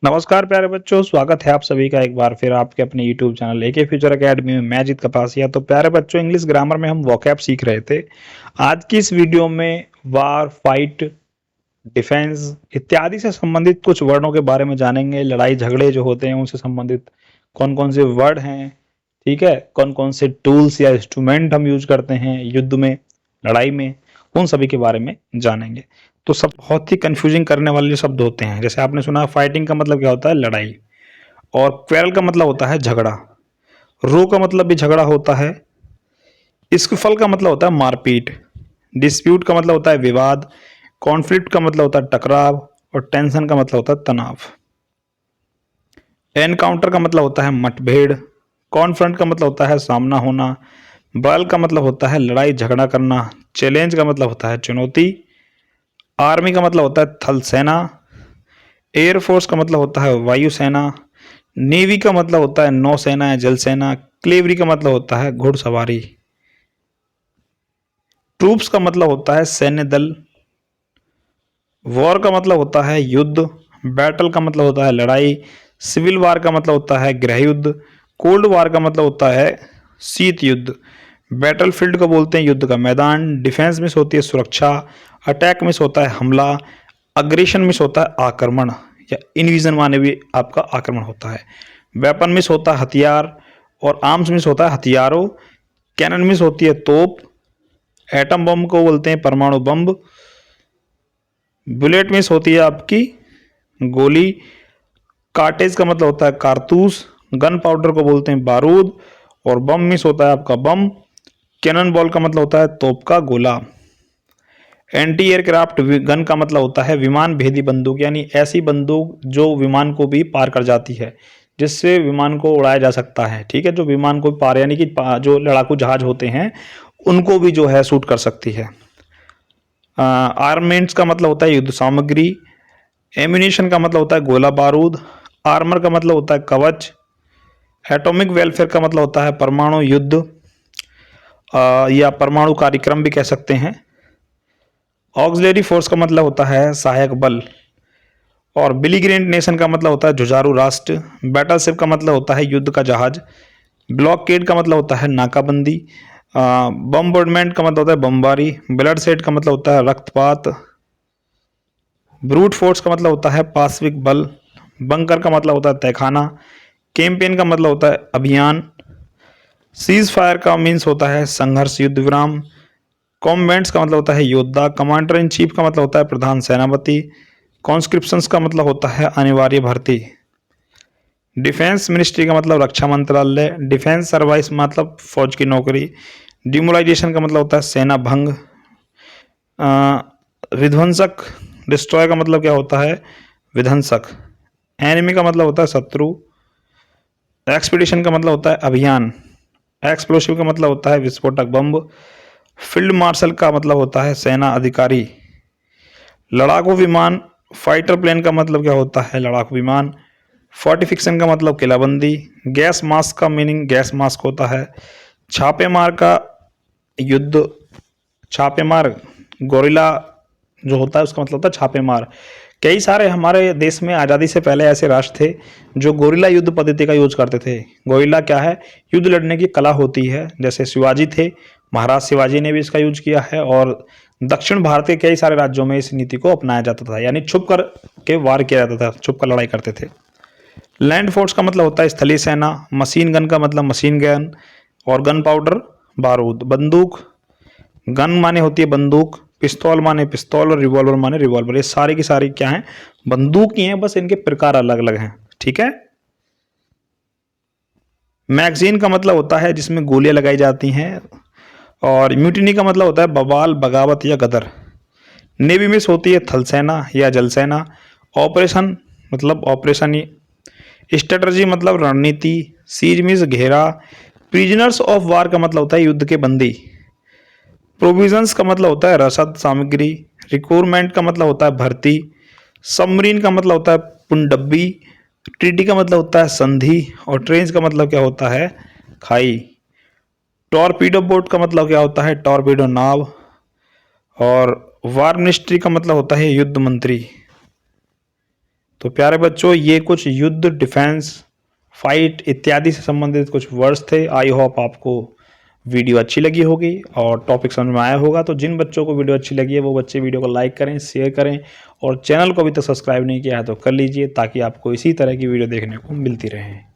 नमस्कार प्यारे बच्चों, स्वागत है आप सभी का एक बार फिर आपके अपने YouTube channel AK future academy में। मैं जीत कपासिया। तो प्यारे बच्चों, इंग्लिश ग्रामर में हम वोकैब सीख रहे थे। आज की इस वीडियो में वार, फाइट, डिफेंस इत्यादि से संबंधित कुछ वर्डों के बारे में जानेंगे। लड़ाई झगड़े जो होते हैं उनसे संबंधित कौन कौन से वर्ड हैं, ठीक है, कौन कौन से टूल्स या इंस्ट्रूमेंट हम यूज करते हैं युद्ध में, लड़ाई में, उन सभी के बारे में जानेंगे। तो सब बहुत ही कंफ्यूजिंग करने वाले शब्द होते हैं। जैसे आपने सुना, फाइटिंग का मतलब क्या होता है? लड़ाई। और क्वेरल का मतलब होता है झगड़ा। रो का मतलब भी झगड़ा होता है। स्क्फल का मतलब होता है मारपीट। डिस्प्यूट का मतलब होता है विवाद। कॉन्फ्लिक्ट का मतलब होता है टकराव। और टेंशन का मतलब होता है तनाव। एनकाउंटर का मतलब होता है मतभेड़। कॉन्फ्रंट का मतलब होता है सामना होना। बल का मतलब होता है लड़ाई झगड़ा करना। चैलेंज का मतलब होता है चुनौती। आर्मी का मतलब होता है थल सेना। एयरफोर्स का मतलब होता है वायुसेना। नेवी का मतलब होता है नौसेना या जल सेना। क्लेवरी का मतलब होता है घुड़सवारी। ट्रूप्स का मतलब होता है सैन्य दल। वॉर का मतलब होता है युद्ध। बैटल का मतलब होता है लड़ाई। सिविल वार का मतलब होता है गृह युद्ध। कोल्ड वार का मतलब होता है शीत युद्ध। बैटल फील्ड को बोलते हैं युद्ध का मैदान। डिफेंस मिस होती है सुरक्षा। अटैक मिस होता है हमला। अग्रेशन मिस होता है आक्रमण या इन्विजन माने भी आपका आक्रमण होता है। वेपन मिस होता है हथियार। और आर्म्स मिस होता है हथियारों। कैनन मिस होती है तोप। एटम बम को बोलते हैं परमाणु बम। बुलेट मिस होती है आपकी गोली। कार्टेज का मतलब होता है कारतूस। गन पाउडर को बोलते हैं बारूद। और बम मिस होता है आपका बम। कैनन बॉल का मतलब होता है तोप का गोला। एंटी एयरक्राफ्ट गन का मतलब होता है विमान भेदी बंदूक, यानी ऐसी बंदूक जो विमान को भी पार कर जाती है, जिससे विमान को उड़ाया जा सकता है। ठीक है, जो विमान को पार यानी कि जो लड़ाकू जहाज होते हैं उनको भी जो है शूट कर सकती है। आर्मेंट्स का मतलब होता है युद्ध सामग्री। एम्यूनिशन का मतलब होता है गोला बारूद। आर्मर का मतलब होता है कवच। एटॉमिक वेलफेयर का मतलब होता है परमाणु युद्ध या परमाणु कार्यक्रम भी कह सकते हैं। ऑक्सिलरी फोर्स का मतलब होता है सहायक बल। और बिलीग्रेंट नेशन का मतलब होता है जुझारू राष्ट्र। बैटलशिप का मतलब होता है युद्ध का जहाज। ब्लॉकेड का मतलब होता है नाकाबंदी। बम्बार्डमेंट का मतलब होता है बमबारी। ब्लड सेट का मतलब होता है रक्तपात। ब्रूट फोर्स का मतलब होता है पाश्विक बल। बंकर का मतलब होता है तहखाना। कैंपेन का मतलब होता है अभियान। सीज फायर का मीन्स होता है संघर्ष युद्ध विराम। कॉम्बेंट्स का मतलब होता है योद्धा। कमांडर इन चीफ का मतलब होता है प्रधान सेनापति। कॉन्स्क्रिप्शंस का मतलब होता है अनिवार्य भर्ती। डिफेंस मिनिस्ट्री का मतलब रक्षा मंत्रालय। डिफेंस सर्विस मतलब फौज की नौकरी। डिमोलाइजेशन का मतलब होता है सेना भंग। विध्वंसक डिस्ट्रॉय का मतलब क्या होता है? विध्वंसक। एनिमी का मतलब होता है शत्रु। एक्सपीडिशन का मतलब होता है अभियान। एक्सप्लोसिव का मतलब होता है विस्फोटक बम। फील्ड मार्शल का मतलब होता है सेना अधिकारी। लड़ाकू विमान फाइटर प्लेन का मतलब क्या होता है? लड़ाकू विमान। फोर्टिफिकेशन का मतलब किलाबंदी। गैस मास्क का मीनिंग गैस मास्क होता है। छापेमार का युद्ध, छापेमार गोरिल्ला जो होता है उसका मतलब होता है छापेमार। कई सारे हमारे देश में आज़ादी से पहले ऐसे राष्ट्र थे जो गोरिल्ला युद्ध पद्धति का यूज करते थे। गोरिल्ला क्या है? युद्ध लड़ने की कला होती है। जैसे शिवाजी थे, महाराज शिवाजी ने भी इसका यूज किया है। और दक्षिण भारत के कई सारे राज्यों में इस नीति को अपनाया जाता था, यानी छुप कर के वार किया जाता था, छुप कर लड़ाई करते थे। लैंड फोर्स का मतलब होता है स्थलीय सेना। मशीन गन का मतलब मशीन गन। और गन पाउडर बारूद। बंदूक, गन माने होती है बंदूक। पिस्तौल माने पिस्तौल। और रिवॉल्वर माने रिवॉल्वर। ये सारी की सारी क्या हैं? बंदूक ही हैं, बस इनके प्रकार अलग अलग हैं। ठीक है। मैगजीन का मतलब होता है जिसमें गोलियां लगाई जाती हैं। और म्यूटिनी का मतलब होता है बवाल, बगावत या गदर। नेवी मिस होती है थल सेना या जल सेना। ऑपरेशन मतलब ऑपरेशन। स्ट्रेटजी मतलब रणनीति। सीज मीन्स घेरा। प्रिजनर्स ऑफ वार का मतलब होता है युद्ध के बंदी। प्रोविजंस का मतलब होता है रसद सामग्री। रिक्रूटमेंट का मतलब होता है भर्ती। सबमरीन का मतलब होता है पुनडब्बी। ट्रीटी का मतलब होता है संधि। और ट्रेंच का मतलब क्या होता है? खाई। टॉर्पीडो बोट का मतलब क्या होता है? टॉर्पीडो नाव। और वार मिनिस्ट्री का मतलब होता है युद्ध मंत्री। तो प्यारे बच्चों, ये कुछ युद्ध, डिफेंस, फाइट इत्यादि से संबंधित कुछ वर्ड्स थे। आई होप आपको वीडियो अच्छी लगी होगी और टॉपिक समझ में आया होगा। तो जिन बच्चों को वीडियो अच्छी लगी है वो बच्चे वीडियो को लाइक करें, शेयर करें और चैनल को अभी तक सब्सक्राइब नहीं किया है तो कर लीजिए, ताकि आपको इसी तरह की वीडियो देखने को मिलती रहे।